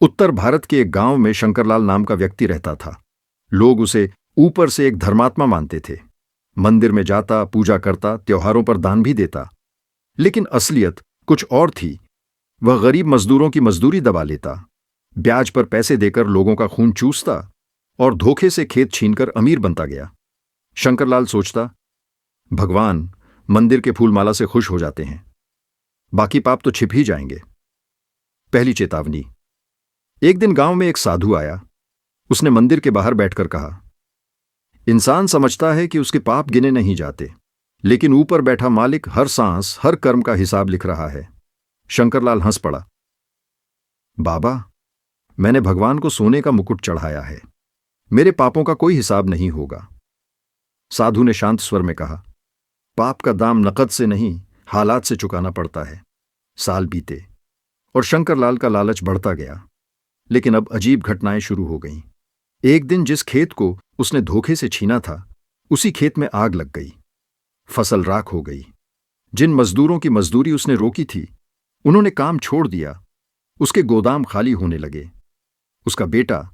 उत्तर भारत के एक गांव में शंकरलाल नाम का व्यक्ति रहता था। लोग उसे ऊपर से एक धर्मात्मा मानते थे। मंदिर में जाता, पूजा करता, त्योहारों पर दान भी देता। लेकिन असलियत कुछ और थी। वह गरीब मजदूरों की मजदूरी दबा लेता, ब्याज पर पैसे देकर लोगों का खून चूसता और धोखे से खेत छीनकर अमीर बनता गया। शंकरलाल सोचता, भगवान मंदिर के फूलमाला से खुश हो जाते हैं, बाकी पाप तो छिप ही जाएंगे। पहली चेतावनी। एक दिन गांव में एक साधु आया। उसने मंदिर के बाहर बैठकर कहा, इंसान समझता है कि उसके पाप गिने नहीं जाते, लेकिन ऊपर बैठा मालिक हर सांस, हर कर्म का हिसाब लिख रहा है। शंकरलाल हंस पड़ा। बाबा, मैंने भगवान को सोने का मुकुट चढ़ाया है, मेरे पापों का कोई हिसाब नहीं होगा। साधु ने शांत स्वर में कहा, पाप का दाम नकद से नहीं, हालात से चुकाना पड़ता है। साल बीते और शंकरलाल का लालच बढ़ता गया, लेकिन अब अजीब घटनाएं शुरू हो गईं। एक दिन जिस खेत को उसने धोखे से छीना था, उसी खेत में आग लग गई। फसल राख हो गई। जिन मजदूरों की मजदूरी उसने रोकी थी, उन्होंने काम छोड़ दिया। उसके गोदाम खाली होने लगे। उसका बेटा,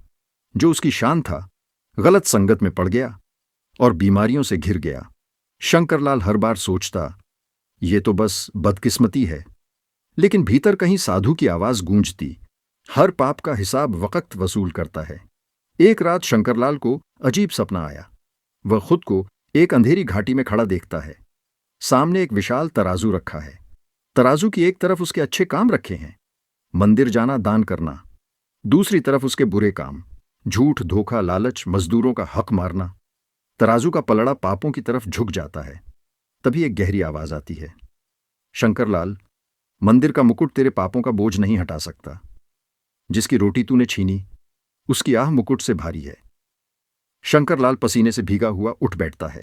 जो उसकी शान था, गलत संगत में पड़ गया और बीमारियों से घिर गया। शंकरलाल हर बार सोचता, ये तो बस बदकिस्मती है। लेकिन भीतर कहीं साधु की आवाज गूंजती, हर पाप का हिसाब वक्त वसूल करता है। एक रात शंकरलाल को अजीब सपना आया। वह खुद को एक अंधेरी घाटी में खड़ा देखता है। सामने एक विशाल तराजू रखा है। तराजू की एक तरफ उसके अच्छे काम रखे हैं, मंदिर जाना, दान करना। दूसरी तरफ उसके बुरे काम, झूठ, धोखा, लालच, मजदूरों का हक मारना। तराजू का पलड़ा पापों की तरफ झुक जाता है। तभी एक गहरी आवाज आती है, शंकरलाल, मंदिर का मुकुट तेरे पापों का बोझ नहीं हटा सकता। जिसकी रोटी तूने छीनी, उसकी आह मुकुट से भारी है। शंकरलाल पसीने से भीगा हुआ उठ बैठता है।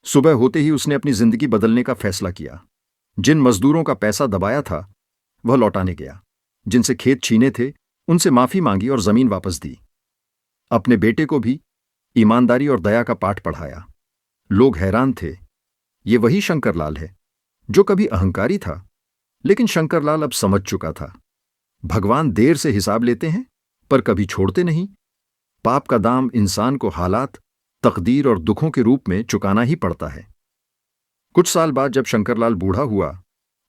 सुबह होते ही उसने अपनी जिंदगी बदलने का फैसला किया। जिन मजदूरों का पैसा दबाया था, वह लौटाने गया। जिनसे खेत छीने थे, उनसे माफी मांगी और जमीन वापस दी। अपने बेटे को भी ईमानदारी और दया का पाठ पढ़ाया। लोग हैरान थे, ये वही शंकरलाल है जो कभी अहंकारी था। लेकिन शंकरलाल अब समझ चुका था, भगवान देर से हिसाब लेते हैं पर कभी छोड़ते नहीं। पाप का दाम इंसान को हालात, तकदीर और दुखों के रूप में चुकाना ही पड़ता है। कुछ साल बाद जब शंकरलाल बूढ़ा हुआ,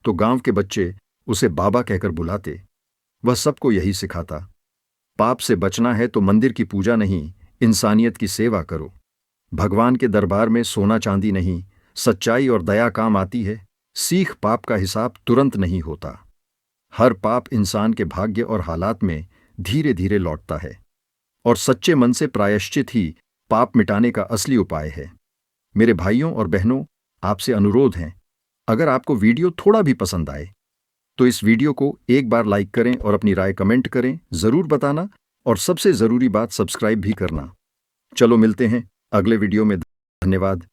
तो गांव के बच्चे उसे बाबा कहकर बुलाते। वह सबको यही सिखाता, पाप से बचना है तो मंदिर की पूजा नहीं, इंसानियत की सेवा करो। भगवान के दरबार में सोना चांदी नहीं, सच्चाई और दया काम आती है। सीख, पाप का हिसाब तुरंत नहीं होता। हर पाप इंसान के भाग्य और हालात में धीरे धीरे लौटता है, और सच्चे मन से प्रायश्चित ही पाप मिटाने का असली उपाय है। मेरे भाइयों और बहनों, आपसे अनुरोध है, अगर आपको वीडियो थोड़ा भी पसंद आए तो इस वीडियो को एक बार लाइक करें और अपनी राय कमेंट करें, जरूर बताना, और सबसे जरूरी बात, सब्सक्राइब भी करना। चलो मिलते हैं अगले वीडियो में। धन्यवाद।